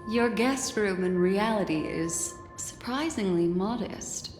Your guest room in reality is surprisingly modest.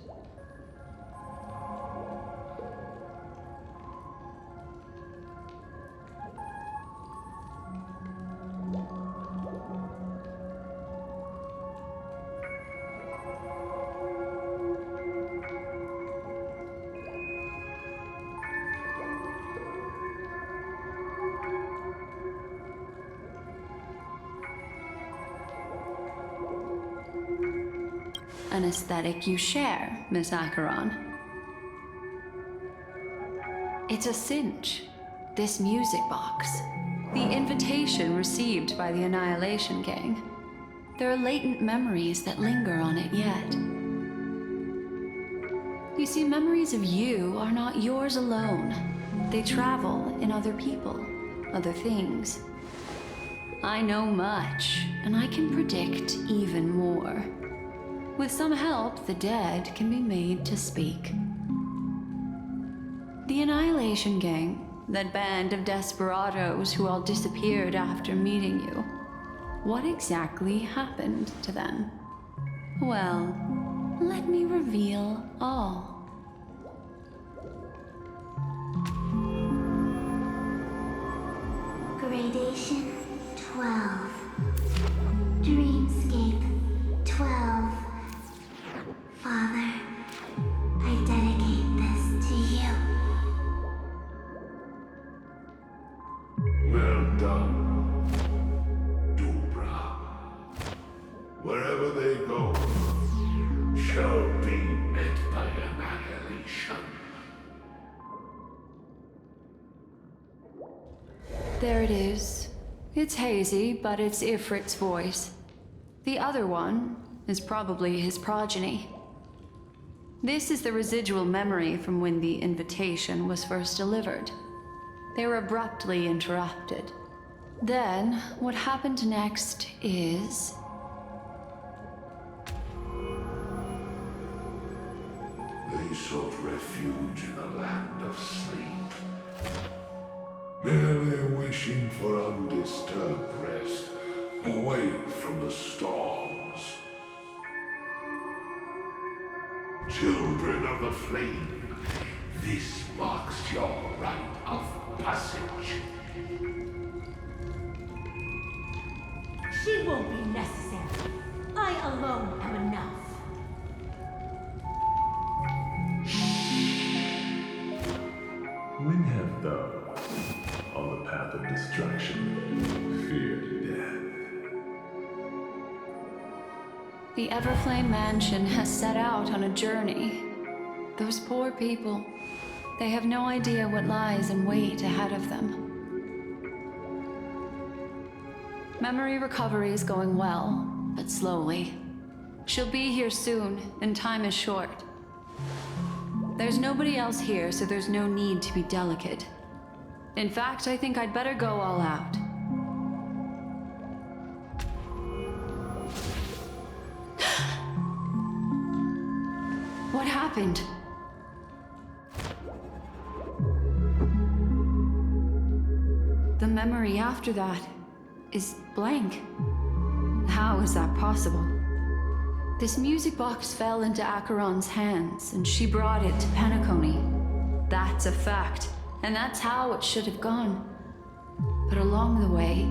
An aesthetic you share, Miss Acheron. It's a cinch. This music box. The invitation received by the Annihilation Gang. There are latent memories that linger on it yet. You see, memories of you are not yours alone. They travel in other people, other things. I know much, and I can predict even more. With some help, the dead can be made to speak. The Annihilation Gang, that band of desperados who all disappeared after meeting you. What exactly happened to them? Well, let me reveal all. Gradation 12. Dreamscape 12. Father, I dedicate this to you. Well done, Dubra. Wherever they go, shall be met by annihilation. There it is. It's hazy, but it's Ifrit's voice. The other one is probably his progeny. This is the residual memory from when the invitation was first delivered. They were abruptly interrupted. Then, what happened next is... They sought refuge in a land of sleep, merely wishing for undisturbed rest, away from the storms. Children of the flame, this marks your rite of passage. She won't be necessary. I alone am enough. When have those on the path of destruction feared death? The Everflame Mansion has set out on a journey. Those poor people, they have no idea what lies in wait ahead of them. Memory recovery is going well, but slowly. She'll be here soon, and time is short. There's nobody else here, so there's no need to be delicate. In fact, I think I'd better go all out. What happened? The memory after that is blank. How is that possible? This music box fell into Acheron's hands, and she brought it to Penacony. That's a fact, and that's how it should have gone. But along the way...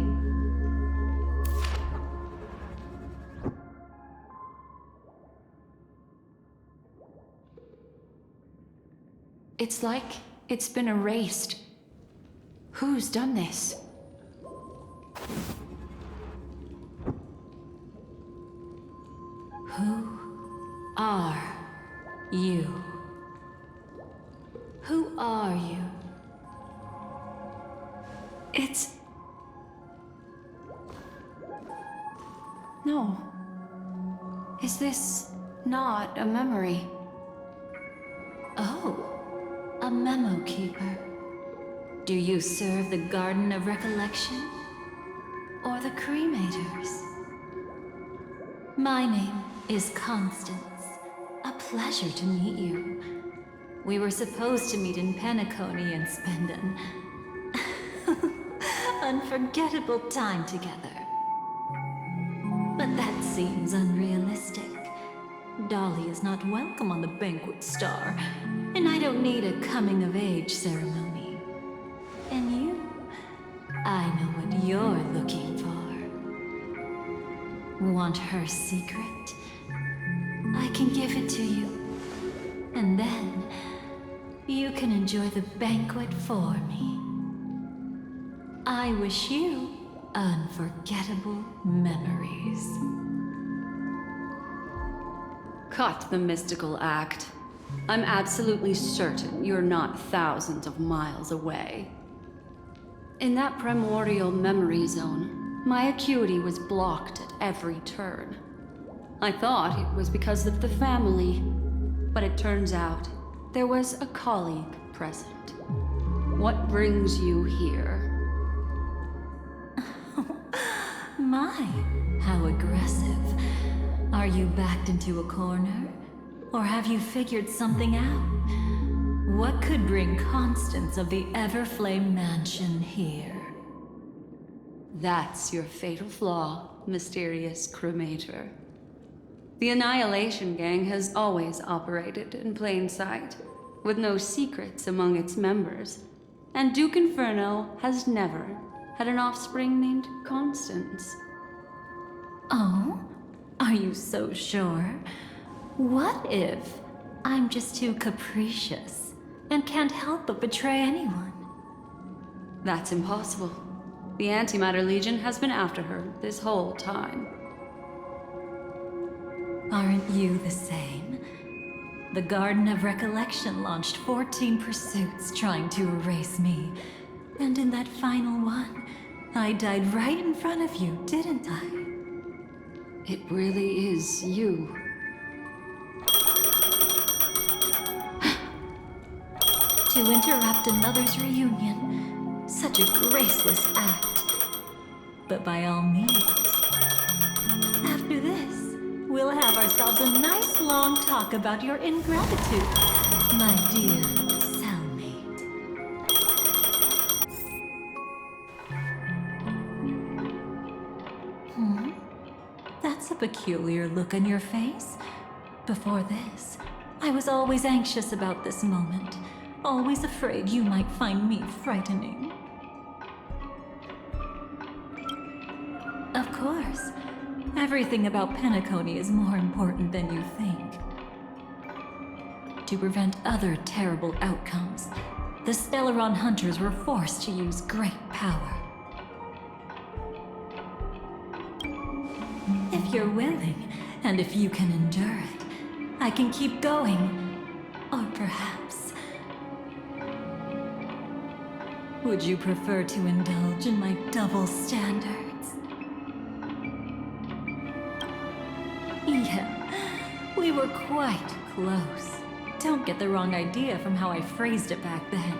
it's like it's been erased. Who's done this? Who are you? Who are you? It's... no. Is this not a memory? Oh, a memo keeper. Do you serve the Garden of Recollection? Or the Cremators? My name is Constance. A pleasure to meet you. We were supposed to meet in Penacony and spend an unforgettable time together. But seems unrealistic. Dolly is not welcome on the banquet star, and I don't need a coming-of-age ceremony. And you? I know what you're looking for. Want her secret? I can give it to you. And then, you can enjoy the banquet for me. I wish you unforgettable memories. Cut the mystical act. I'm absolutely certain you're not thousands of miles away. In that primordial memory zone, my acuity was blocked at every turn. I thought it was because of the family, but it turns out there was a colleague present. What brings you here? My, how aggressive. Are you backed into a corner? Or have you figured something out? What could bring Constance of the Everflame Mansion here? That's your fatal flaw, mysterious cremator. The Annihilation Gang has always operated in plain sight, with no secrets among its members, and Duke Inferno has never had an offspring named Constance. Oh? Are you so sure? What if I'm just too capricious and can't help but betray anyone? That's impossible. The Antimatter Legion has been after her this whole time. Aren't you the same? The Garden of Recollection launched 14 pursuits trying to erase me. And in that final one, I died right in front of you, didn't I? It really is you. To interrupt another's reunion, such a graceless act. But by all means. After this, we'll have ourselves a nice long talk about your ingratitude, my dear cellmate. That's a peculiar look on your face. Before this, I was always anxious about this moment. Always afraid you might find me frightening. Of course, everything about Penacony is more important than you think. To prevent other terrible outcomes, the Stellaron hunters were forced to use great power. If you're willing, and if you can endure it, I can keep going. Or perhaps... would you prefer to indulge in my double standards? Yeah, we were quite close. Don't get the wrong idea from how I phrased it back then.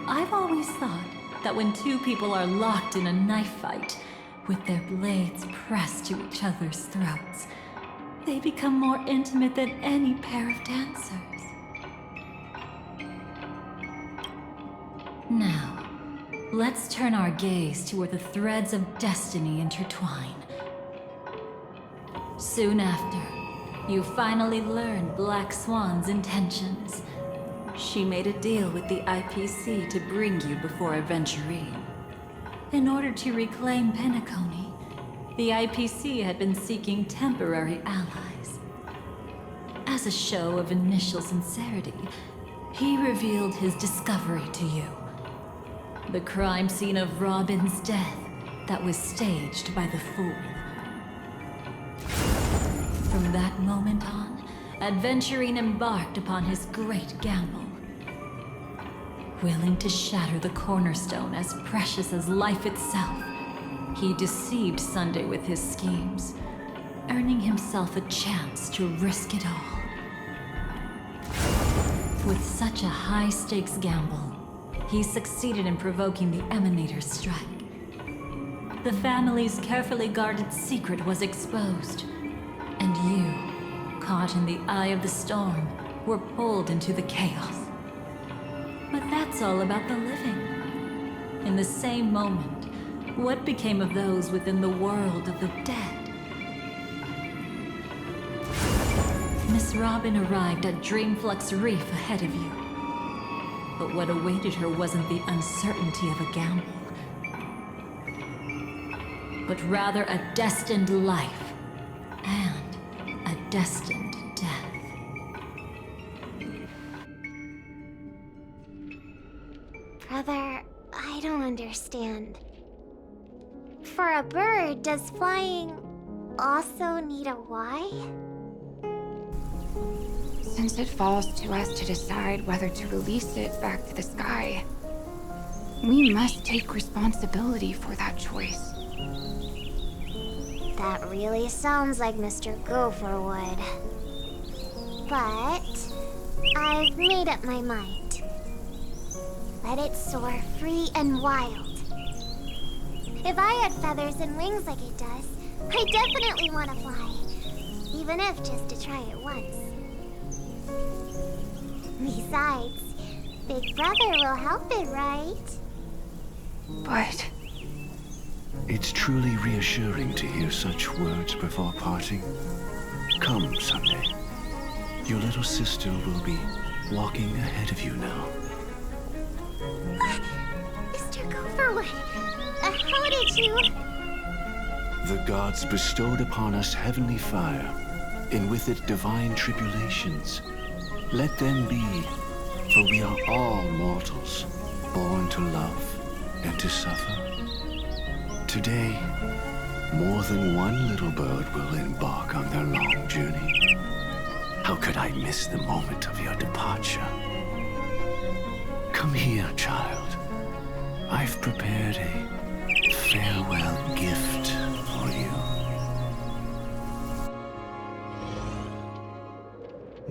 I've always thought that when two people are locked in a knife fight, with their blades pressed to each other's throats, they become more intimate than any pair of dancers. Now, let's turn our gaze to where the threads of destiny intertwine. Soon after, you finally learn Black Swan's intentions. She made a deal with the IPC to bring you before Aventurine. In order to reclaim Penacony, the IPC had been seeking temporary allies. As a show of initial sincerity, he revealed his discovery to you. The crime scene of Robin's death that was staged by the Fool. From that moment on, Aventurine embarked upon his great gamble. Willing to shatter the cornerstone as precious as life itself, he deceived Sunday with his schemes, earning himself a chance to risk it all. With such a high-stakes gamble, he succeeded in provoking the Emanator's strike. The family's carefully guarded secret was exposed, and you, caught in the eye of the storm, were pulled into the chaos. But that's all about the living. In the same moment, what became of those within the world of the dead? Miss Robin arrived at Dreamflux Reef ahead of you. But what awaited her wasn't the uncertainty of a gamble, but rather a destined life and a destined death. Brother, I don't understand. For a bird, does flying also need a why? Since it falls to us to decide whether to release it back to the sky, we must take responsibility for that choice. That really sounds like Mr. Gopher would. But I've made up my mind. Let it soar free and wild. If I had feathers and wings like it does, I definitely want to fly. Even if just to try it once. Besides, Big Brother will help it, right? But It's truly reassuring to hear such words before parting. Come, Sunday. Your little sister will be walking ahead of you now. Mr. Gopherwood, how did you... The gods bestowed upon us heavenly fire, and with it divine tribulations. Let them be, for we are all mortals, born to love and to suffer. Today, more than one little bird will embark on their long journey. How could I miss the moment of your departure? Come here, child. I've prepared a farewell gift for you.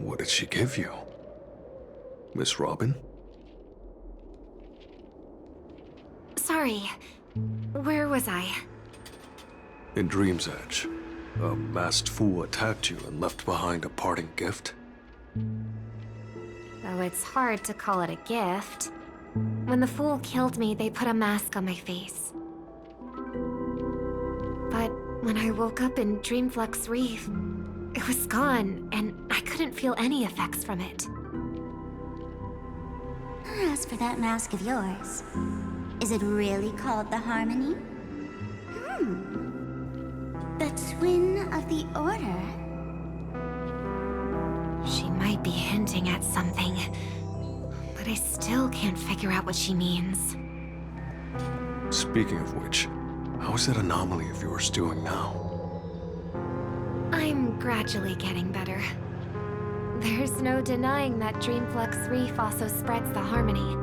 What did she give you? Miss Robin? Sorry, where was I? In Dream's Edge, a masked fool attacked you and left behind a parting gift. Oh, it's hard to call it a gift. When the fool killed me, they put a mask on my face. But when I woke up in Dreamflux Reef, it was gone, and I couldn't feel any effects from it. As for that mask of yours, is it really called the Harmony? The twin of the Order? She might be hinting at something, but I still can't figure out what she means. Speaking of which, how is that anomaly of yours doing now? I'm gradually getting better. There's no denying that Dreamflux Reef also spreads the Harmony,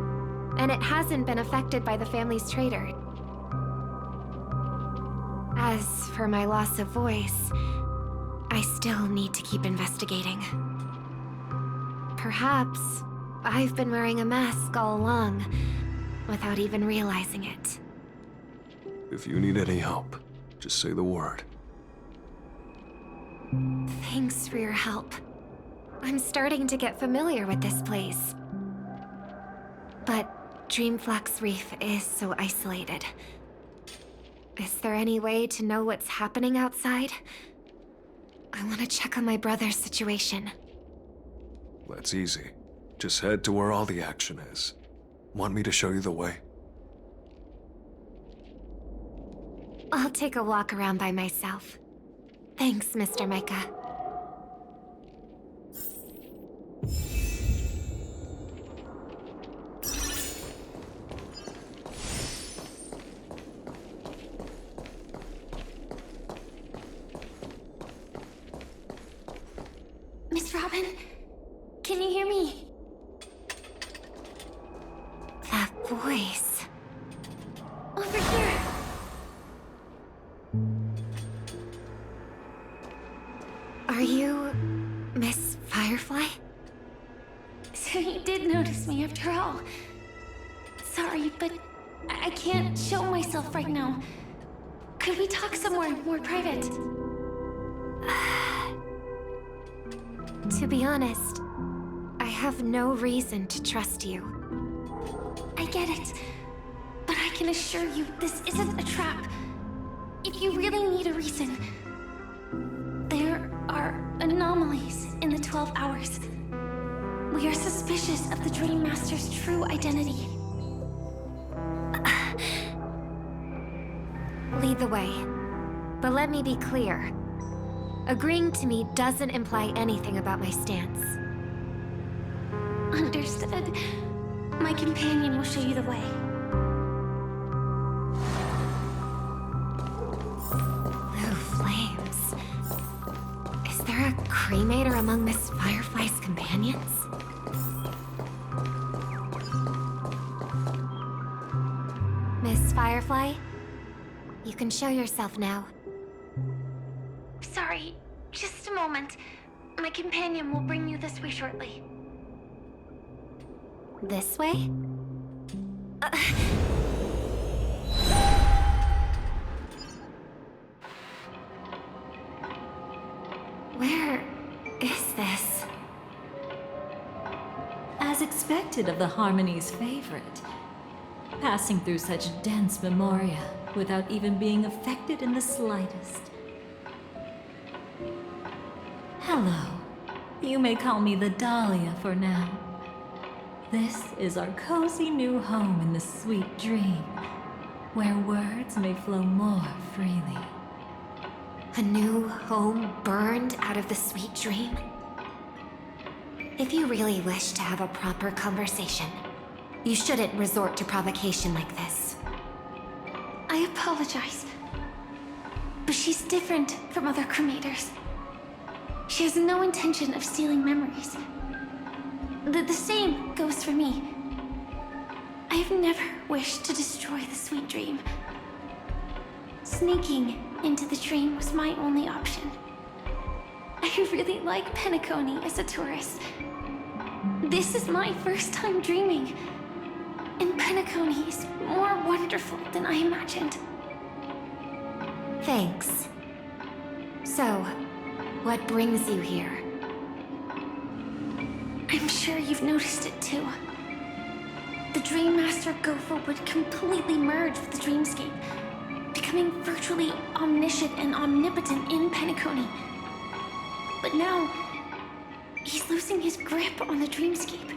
and it hasn't been affected by the family's traitor. As for my loss of voice, I still need to keep investigating. Perhaps I've been wearing a mask all along, without even realizing it. If you need any help, just say the word. Thanks for your help. I'm starting to get familiar with this place. But Dreamflux Reef is so isolated. Is there any way to know what's happening outside? I want to check on my brother's situation. That's easy. Just head to where all the action is. Want me to show you the way? I'll take a walk around by myself. Thanks, Mr. Micah. Miss Robin, can you hear me? That voice. Over here. Are you Miss Firefly? So you did notice me after all. Sorry, but I can't show myself right now. Could we talk somewhere more private? To be honest, I have no reason to trust you. I get it. But I can assure you this isn't a trap. If you really need a reason, there are a anomalies in the 12 hours. We are suspicious of the Dream Master's true identity. Lead the way. But let me be clear. Agreeing to me doesn't imply anything about my stance. Understood. My companion will show you the way. Blue flames. Is there a cremator among Miss Firefly's companions? Miss Firefly? You can show yourself now. Sorry, just a moment. My companion will bring you this way shortly. This way? Where is this? As expected of the Harmony's favorite. Passing through such dense memoria without even being affected in the slightest. Hello. You may call me the Dahlia for now. This is our cozy new home in the sweet dream, where words may flow more freely. A new home burned out of the sweet dream? If you really wish to have a proper conversation, you shouldn't resort to provocation like this. I apologize. But she's different from other cremators. She has no intention of stealing memories. The same goes for me. I have never wished to destroy the sweet dream. Sneaking into the dream was my only option. I really like Penacony as a tourist. This is my first time dreaming. And Penacony is more wonderful than I imagined. Thanks. So, what brings you here? I'm sure you've noticed it too. The Dream Master Gopher would completely merge with the dreamscape, becoming virtually omniscient and omnipotent in Penacony. But now, he's losing his grip on the dreamscape.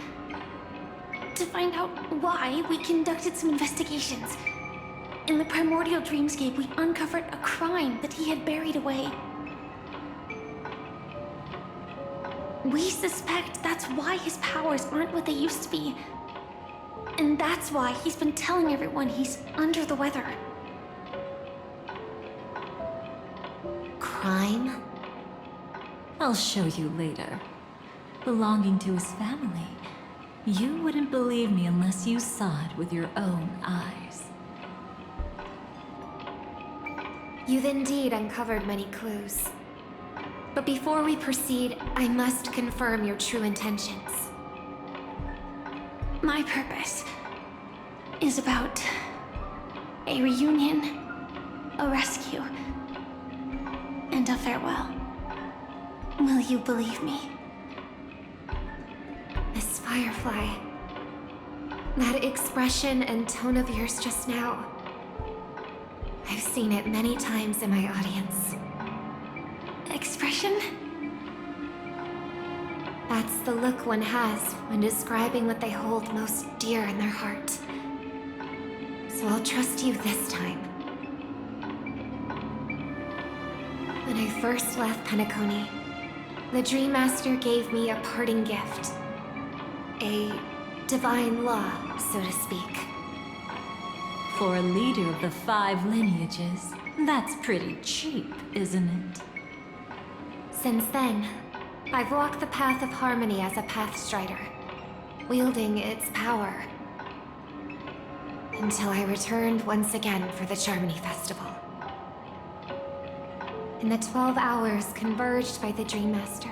To find out why, we conducted some investigations. In the primordial dreamscape, we uncovered a crime that he had buried away. We suspect that's why his powers aren't what they used to be. And that's why he's been telling everyone he's under the weather. Crime? I'll show you later. Belonging to his family. You wouldn't believe me unless you saw it with your own eyes. You've indeed uncovered many clues. But before we proceed, I must confirm your true intentions. My purpose is about a reunion, a rescue, and a farewell. Will you believe me? Miss Firefly, that expression and tone of yours just now, I've seen it many times in my audience. Expression? That's the look one has when describing what they hold most dear in their heart. So I'll trust you this time. When I first left Penacony, the Dream Master gave me a parting gift. A divine law, so to speak. For a leader of the 5 lineages, that's pretty cheap, isn't it? Since then, I've walked the path of harmony as a Pathstrider, wielding its power. Until I returned once again for the Charmony Festival. In the 12 hours converged by the Dream Master,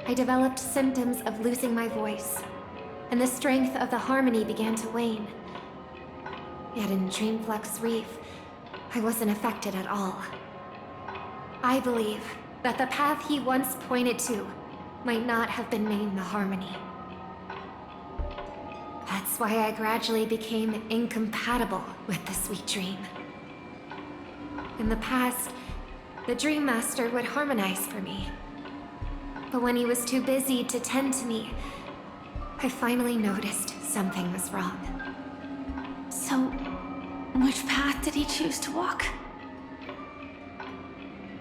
I developed symptoms of losing my voice, and the strength of the harmony began to wane. Yet in Dreamflux Reef, I wasn't affected at all. I believe that the path he once pointed to might not have been named the Harmony. That's why I gradually became incompatible with the sweet dream. In the past, the Dream Master would harmonize for me, But when he was too busy to tend to me, I finally noticed something was wrong. So, which path did he choose to walk?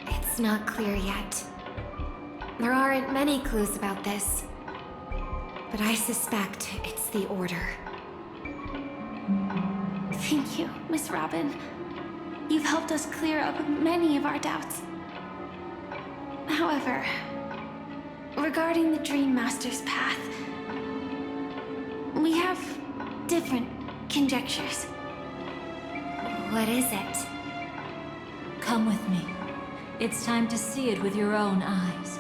It's not clear yet. There aren't many clues about this, but I suspect it's the Order. Thank you, Miss Robin. You've helped us clear up many of our doubts. However, regarding the Dream Master's path, we have different conjectures. What is it? Come with me. It's time to see it with your own eyes.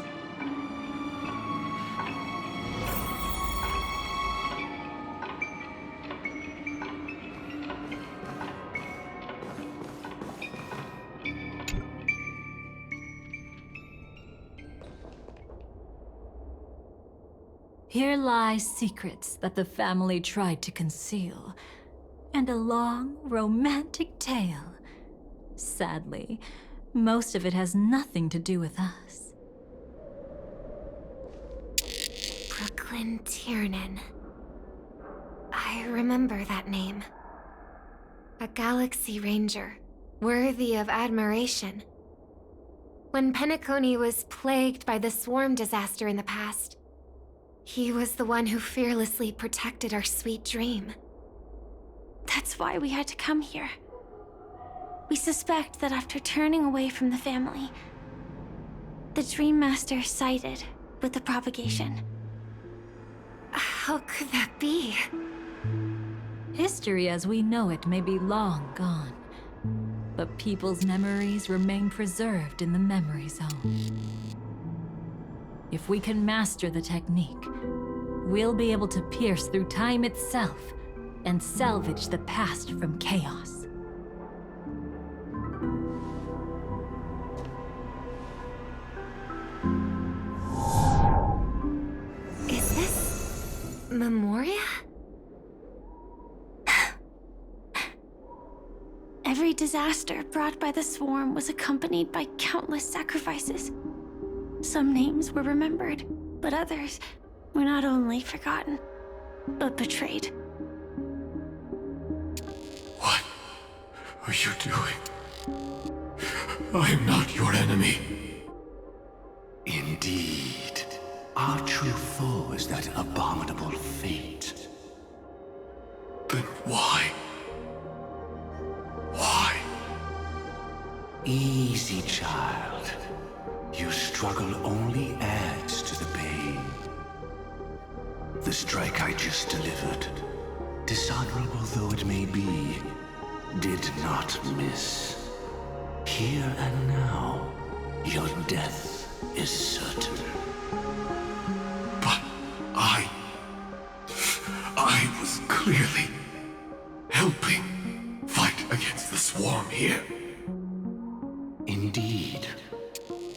Here lie secrets that the family tried to conceal, and a long, romantic tale. Sadly, most of it has nothing to do with us. Brooklyn Tiernan. I remember that name. A Galaxy Ranger, worthy of admiration. When Penacony was plagued by the swarm disaster in the past, he was the one who fearlessly protected our sweet dream. That's why we had to come here. We suspect that after turning away from the family, the Dream Master sided with the propagation. How could that be? History as we know it may be long gone, but people's memories remain preserved in the memory zone. If we can master the technique, we'll be able to pierce through time itself and salvage the past from chaos. Is this Memoria? Every disaster brought by the swarm was accompanied by countless sacrifices. Some names were remembered, but others were not only forgotten, but betrayed. What are you doing? I am not your enemy. Indeed. Our true foe is that abominable fate. Then why? Why? Easy, child. Your struggle only adds to the pain. The strike I just delivered, dishonorable though it may be, did not miss. Here and now, your death is certain. But I was clearly helping fight against the swarm here. Indeed.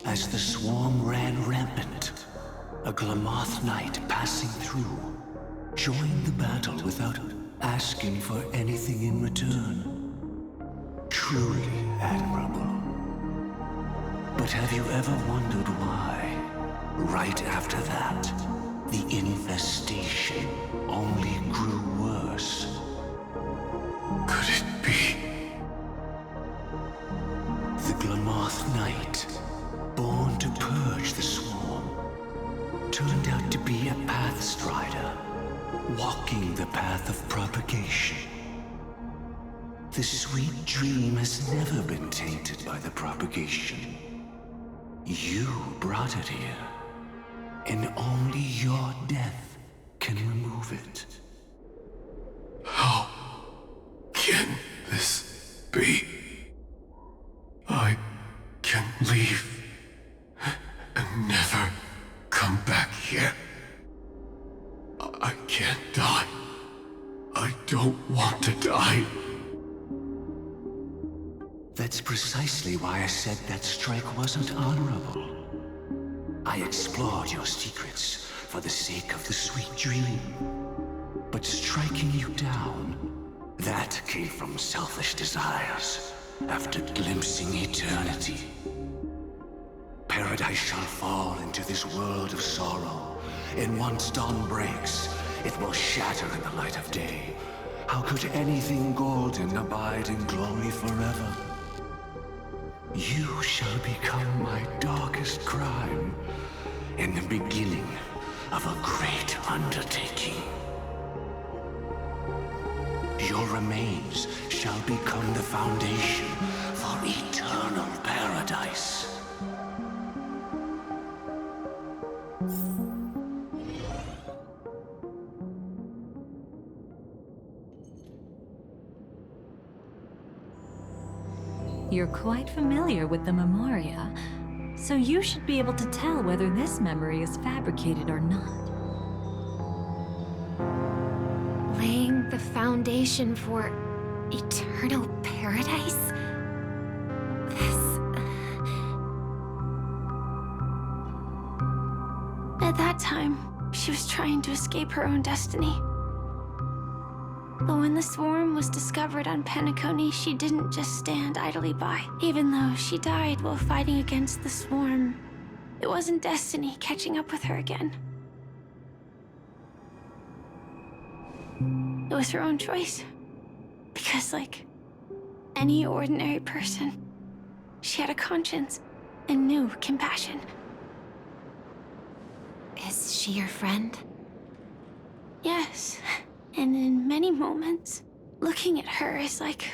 As the swarm ran rampant, a Glamoth knight passing through joined the battle without asking for anything in return. Truly admirable. But have you ever wondered why, right after that, the infestation only grew worse? Could it be? The Glamoth knight, born to purge the swarm, turned out to be a pathstrider, walking the path of propagation. The sweet dream has never been tainted by the propagation. You brought it here, and only your death can remove it. How can this be? I can leave and never come back here. I can't die. I don't want to die. That's precisely why I said that strike wasn't honorable. I explored your secrets for the sake of the sweet dream. But striking you down, that came from selfish desires after glimpsing eternity. paradise shall fall into this world of sorrow. And once dawn breaks, it will shatter in the light of day. How could anything golden abide in glory forever? You shall become my darkest crime, and the beginning of a great undertaking. Your remains shall become the foundation for eternal paradise. You're quite familiar with the Memoria, so you should be able to tell whether this memory is fabricated or not. Laying the foundation for eternal paradise? At that time, she was trying to escape her own destiny. But when the swarm was discovered on Penacony, she didn't just stand idly by. Even though she died while fighting against the swarm, it wasn't destiny catching up with her again. It was her own choice. Because, like any ordinary person, she had a conscience and knew compassion. Is she your friend? Yes. And in many moments, looking at her is like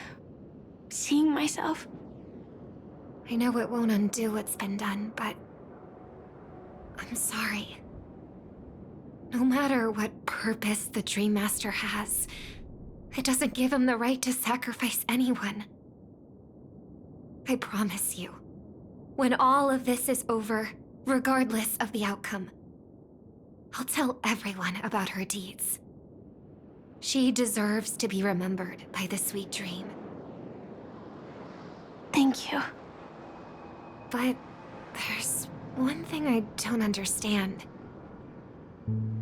seeing myself. I know it won't undo what's been done, but I'm sorry. No matter what purpose the Dream Master has, it doesn't give him the right to sacrifice anyone. I promise you, when all of this is over, regardless of the outcome, I'll tell everyone about her deeds. She deserves to be remembered by the sweet dream. Thank you. But there's one thing I don't understand.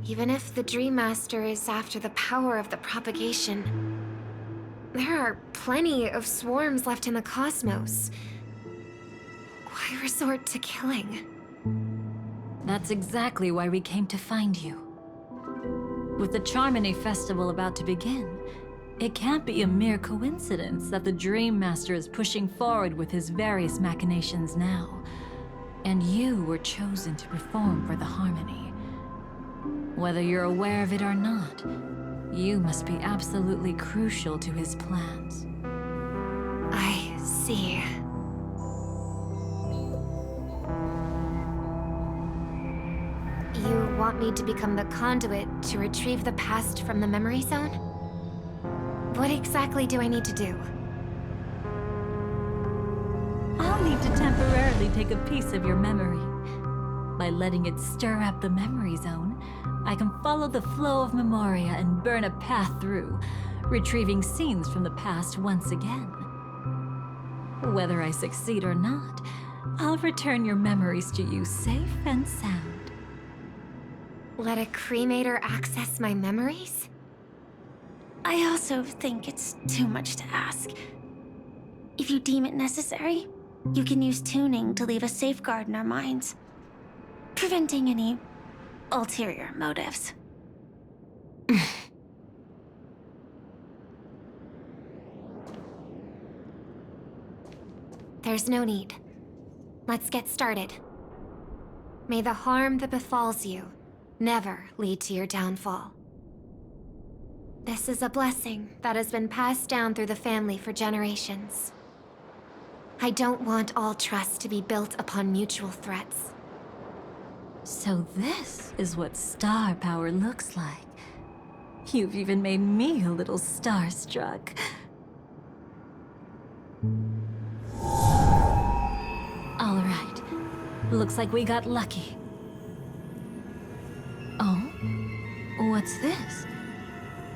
Even if the Dream Master is after the power of the propagation, there are plenty of swarms left in the cosmos. Why resort to killing? That's exactly why we came to find you. With the Charmony Festival about to begin, it can't be a mere coincidence that the Dream Master is pushing forward with his various machinations now. And you were chosen to perform for the Harmony. Whether you're aware of it or not, you must be absolutely crucial to his plans. I see. You want me to become the conduit to retrieve the past from the memory zone? What exactly do I need to do? I'll need to temporarily take a piece of your memory. By letting it stir up the memory zone, I can follow the flow of Memoria and burn a path through, retrieving scenes from the past once again. Whether I succeed or not, I'll return your memories to you safe and sound. Let a cremator access my memories? I also think it's too much to ask. If you deem it necessary, you can use tuning to leave a safeguard in our minds, preventing any ulterior motives. There's no need. Let's get started. May the harm that befalls you never lead to your downfall. This is a blessing that has been passed down through the family for generations. I don't want all trust to be built upon mutual threats. So this is what star power looks like. You've even made me a little starstruck. All right. Looks like we got lucky. Oh? What's this?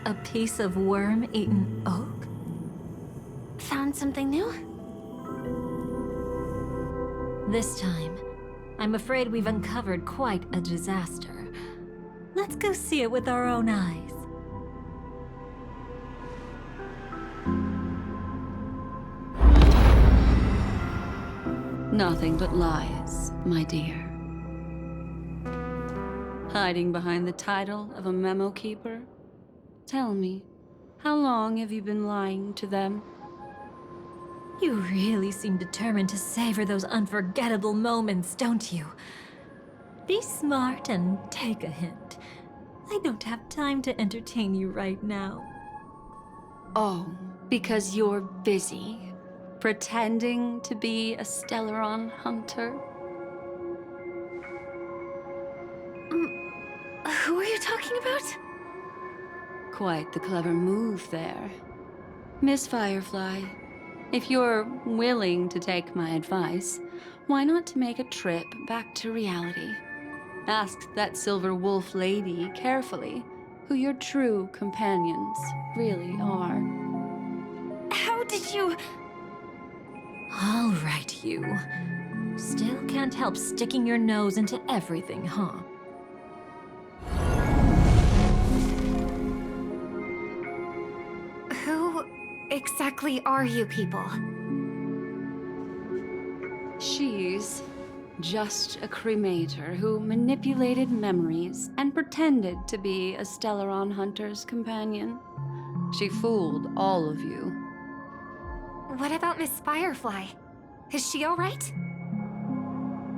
A piece of worm-eaten oak? Found something new? This time, I'm afraid we've uncovered quite a disaster. Let's go see it with our own eyes. Nothing but lies. my dear? Hiding behind the title of a memo keeper? Tell me, how long have you been lying to them? You really seem determined to savor those unforgettable moments, don't you? Be smart and take a hint. I don't have time to entertain you right now. Oh, because you're busy pretending to be a Stellaron hunter? Who are you talking about? Quite the clever move there. Miss Firefly, if you're willing to take my advice, why not to make a trip back to reality? Ask that Silver Wolf lady carefully who your true companions really are. How did you... All right, you. Still can't help sticking your nose into everything, huh? Who exactly are you people? She's just a cremator who manipulated memories and pretended to be a Stellaron hunter's companion. She fooled all of you. What about Miss Firefly? Is she all right?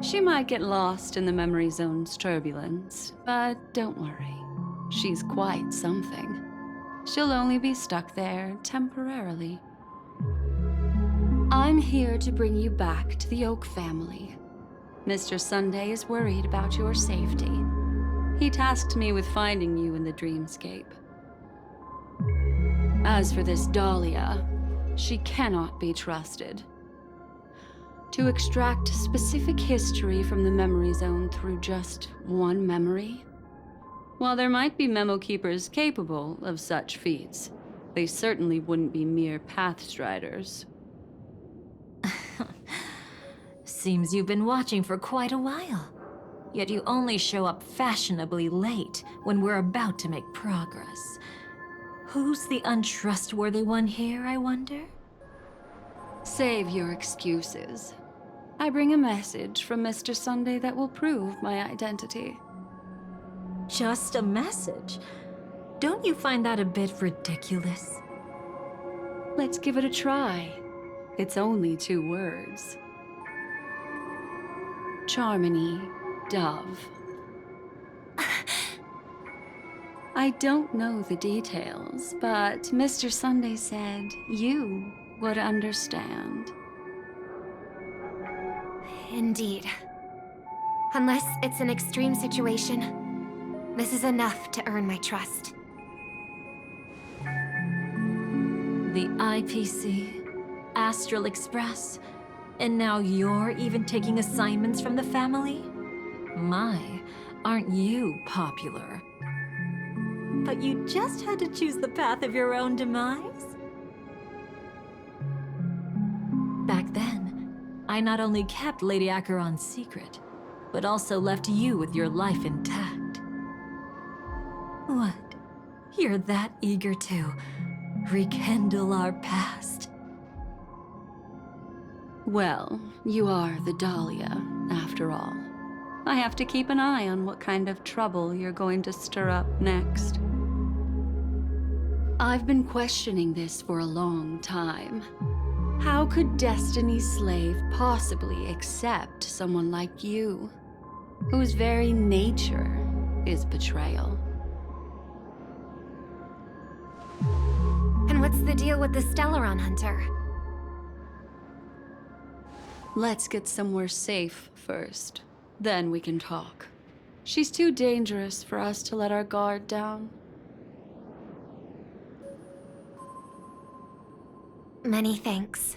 She might get lost in the memory zone's turbulence, but don't worry. She's quite something. She'll only be stuck there temporarily. I'm here to bring you back to the Oak family. Mr. Sunday is worried about your safety. He tasked me with finding you in the dreamscape. As for this Dahlia, she cannot be trusted. To extract specific history from the memory zone through just one memory? While there might be memo keepers capable of such feats, they certainly wouldn't be mere pathstriders. Seems you've been watching for quite a while. Yet you only show up fashionably late when we're about to make progress. Who's the untrustworthy one here, I wonder? Save your excuses. I bring a message from Mr. Sunday that will prove my identity. Just a message? Don't you find that a bit ridiculous? Let's give it a try. It's only 2 words. Charmony Dove. I don't know the details, but Mr. Sunday said you would understand. Indeed. Unless it's an extreme situation, this is enough to earn my trust. The IPC, Astral Express, and now you're even taking assignments from the family? My, aren't you popular? But you just had to choose the path of your own demise? Back then, I not only kept Lady Acheron's secret, but also left you with your life intact. What? You're that eager to rekindle our past? Well, you are the Dahlia, after all. I have to keep an eye on what kind of trouble you're going to stir up next. I've been questioning this for a long time. How could Destiny's slave possibly accept someone like you, whose very nature is betrayal? And what's the deal with the Stellaron hunter? Let's get somewhere safe first. Then we can talk. She's too dangerous for us to let our guard down. Many thanks.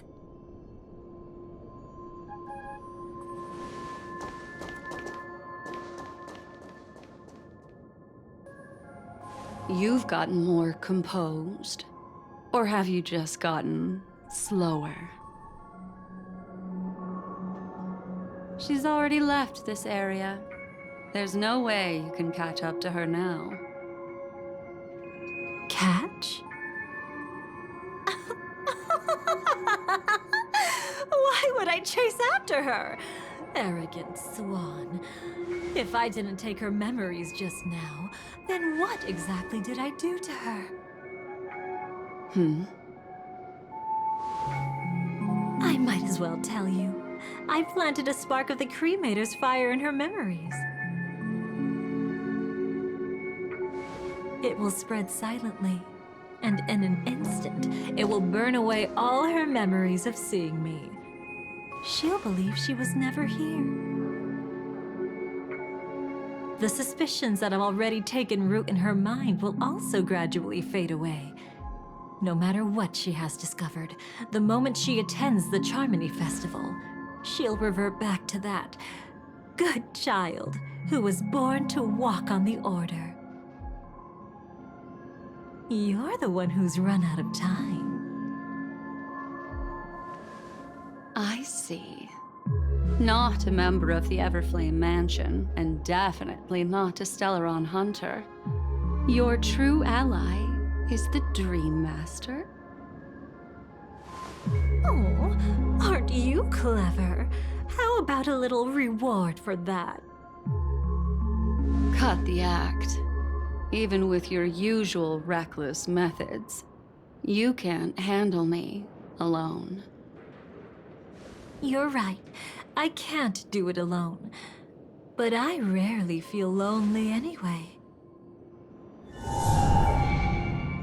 You've gotten more composed. Or have you just gotten slower? She's already left this area. There's no way you can catch up to her now. Catch? Why would I chase after her. Arrogant swan. If I didn't take her memories just now, then what exactly did I do to her? I might as well tell you. I planted a spark of the cremator's fire in her memories. It will spread silently, and in an instant, it will burn away all her memories of seeing me. She'll believe she was never here. The suspicions that have already taken root in her mind will also gradually fade away. No matter what she has discovered, the moment she attends the Charmony Festival, she'll revert back to that good child who was born to walk on the Order. You're the one who's run out of time. I see. Not a member of the Everflame Mansion, and definitely not a Stellaron hunter. Your true ally is the Dream Master? Oh, aren't you clever? How about a little reward for that? Cut the act. Even with your usual reckless methods, you can't handle me alone. You're right. I can't do it alone. But I rarely feel lonely anyway.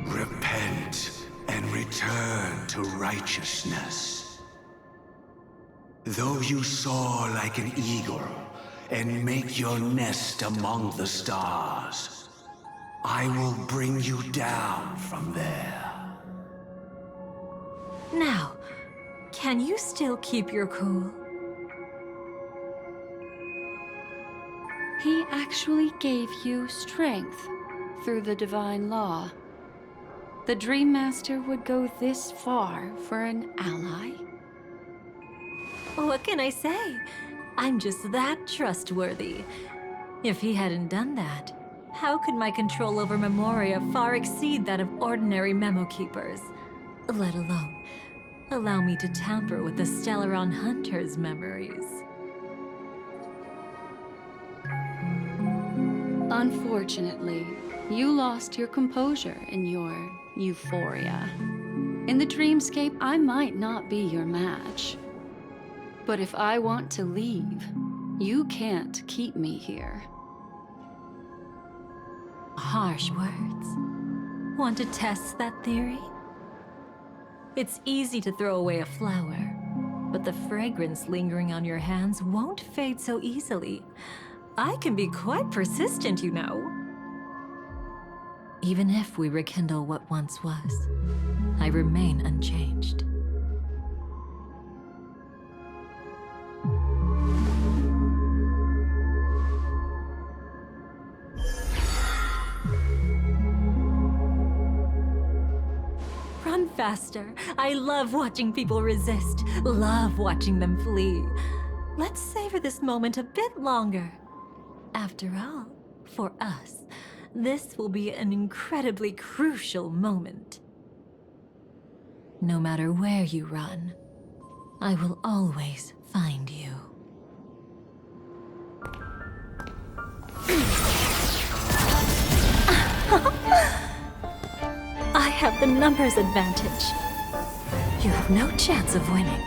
Repent and return to righteousness. Though you soar like an eagle and make your nest among the stars, I will bring you down from there. Now, can you still keep your cool? He actually gave you strength through the divine law. The Dream Master would go this far for an ally? What can I say? I'm just that trustworthy. If he hadn't done that, how could my control over Memoria far exceed that of ordinary memo keepers? Let alone allow me to tamper with the Stellaron Hunter's memories. Unfortunately, you lost your composure in your euphoria. In the dreamscape, I might not be your match. But if I want to leave, you can't keep me here. Harsh words. Want to test that theory? It's easy to throw away a flower, but the fragrance lingering on your hands won't fade so easily. I can be quite persistent, you know. Even if we rekindle what once was, I remain unchanged. Run faster. I love watching people resist, love watching them flee. Let's savor this moment a bit longer. After all, for us, this will be an incredibly crucial moment. No matter where you run, I will always find you. I have the numbers advantage. You have no chance of winning.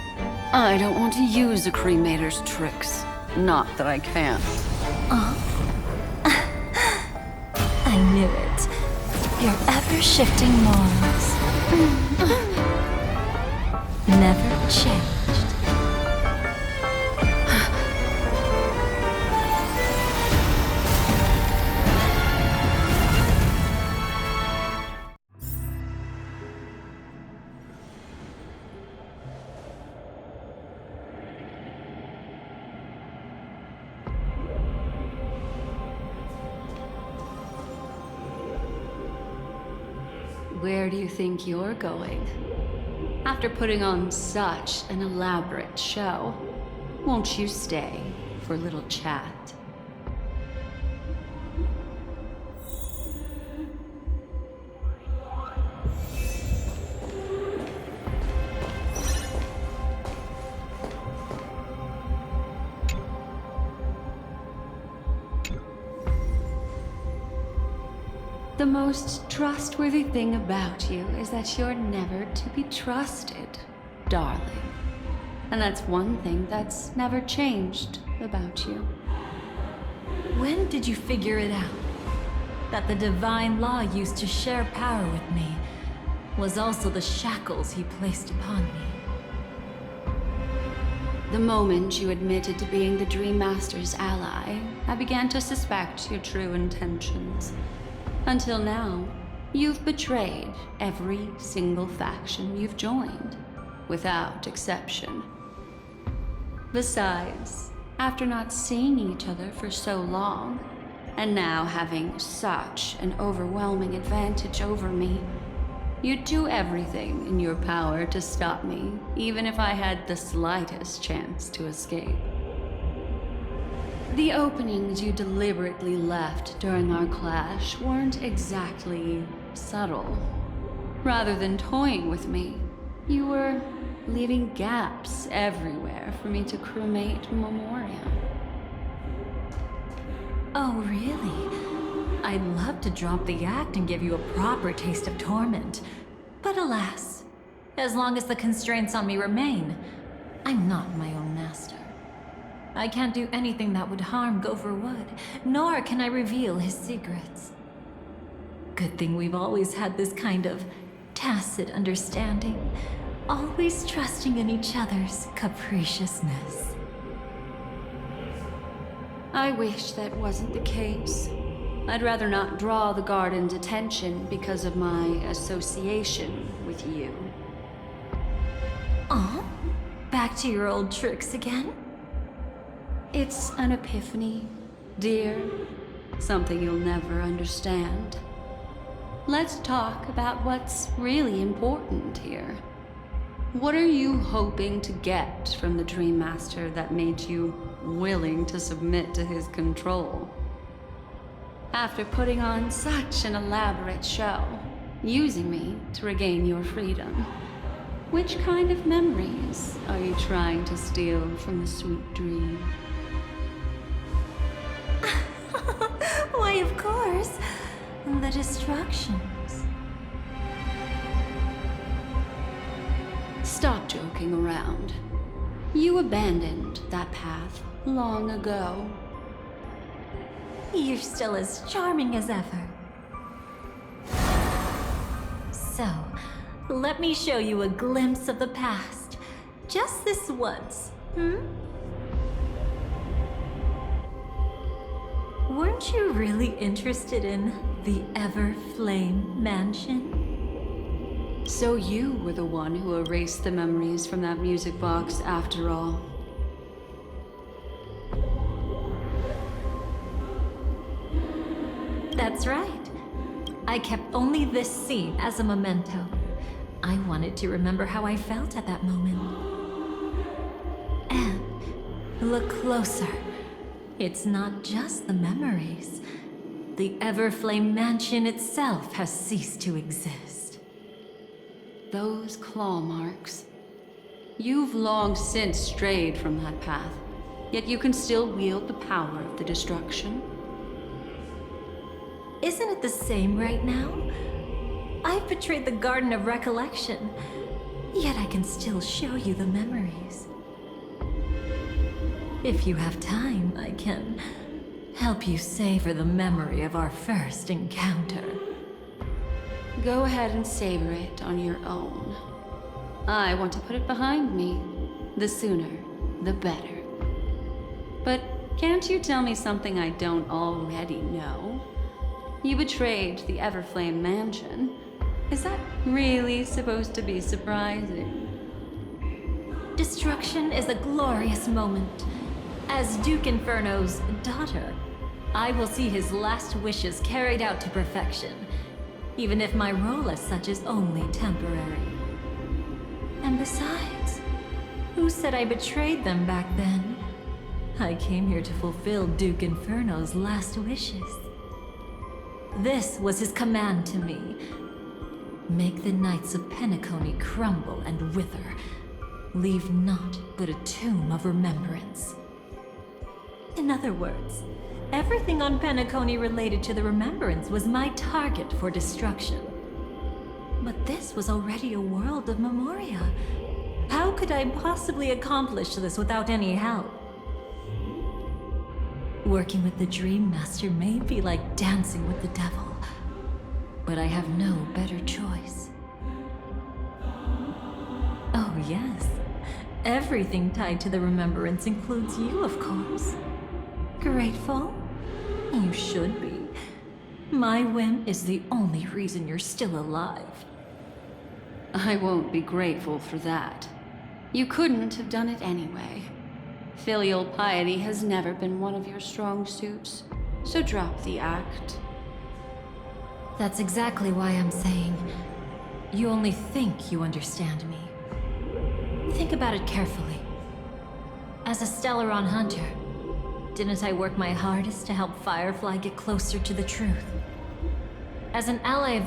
I don't want to use a cremator's tricks. Not that I can't. I knew it. Your ever-shifting morals. Never changed. Where do you think you're going? After putting on such an elaborate show, won't you stay for a little chat? The most trustworthy thing about you is that you're never to be trusted, darling. And that's one thing that's never changed about you. When did you figure it out? That the divine law used to share power with me was also the shackles he placed upon me. The moment you admitted to being the Dream Master's ally, I began to suspect your true intentions. Until now, you've betrayed every single faction you've joined, without exception. Besides, after not seeing each other for so long, and now having such an overwhelming advantage over me, you'd do everything in your power to stop me, even if I had the slightest chance to escape. The openings you deliberately left during our clash weren't exactly subtle. Rather than toying with me, you were leaving gaps everywhere for me to cremate memoriam. Oh, really? I'd love to drop the act and give you a proper taste of torment. But alas, as long as the constraints on me remain, I'm not my own master. I can't do anything that would harm Gopher Wood, nor can I reveal his secrets. Good thing we've always had this kind of tacit understanding, always trusting in each other's capriciousness. I wish that wasn't the case. I'd rather not draw the Garden's attention because of my association with you. Oh? Back to your old tricks again? It's an epiphany, dear. Something you'll never understand. Let's talk about what's really important here. What are you hoping to get from the Dream Master that made you willing to submit to his control? After putting on such an elaborate show, using me to regain your freedom, which kind of memories are you trying to steal from the sweet dream? Why, of course. The destructions. Stop joking around. You abandoned that path long ago. You're still as charming as ever. So, let me show you a glimpse of the past. Just this once, Weren't you really interested in the Everflame Mansion? So you were the one who erased the memories from that music box after all. That's right. I kept only this scene as a memento. I wanted to remember how I felt at that moment. And look closer. It's not just the memories. The Everflame Mansion itself has ceased to exist. Those claw marks. You've long since strayed from that path, yet you can still wield the power of the destruction. Isn't it the same right now? I've betrayed the Garden of Recollection, yet I can still show you the memories. If you have time, I can help you savor the memory of our first encounter. Go ahead and savor it on your own. I want to put it behind me. The sooner, the better. But can't you tell me something I don't already know? You betrayed the Everflame Mansion. Is that really supposed to be surprising? Destruction is a glorious moment. As Duke Inferno's daughter, I will see his last wishes carried out to perfection, even if my role as such is only temporary. And besides, who said I betrayed them back then? I came here to fulfill Duke Inferno's last wishes. This was his command to me. Make the Knights of Penacony crumble and wither. Leave naught but a tomb of remembrance. In other words, Everything on Penacony related to the Remembrance was my target for destruction. But this was already a world of Memoria. How could I possibly accomplish this without any help? Working with the Dream Master may be like dancing with the devil, but I have no better choice. Oh yes, everything tied to the Remembrance includes you, of course. Grateful? You should be. My whim is the only reason you're still alive. I won't be grateful for that. You couldn't have done it anyway. Filial piety has never been one of your strong suits, so drop the act. That's exactly why I'm saying you only think you understand me. Think about it carefully. As a Stellaron hunter, didn't I work my hardest to help Firefly get closer to the truth? As an ally of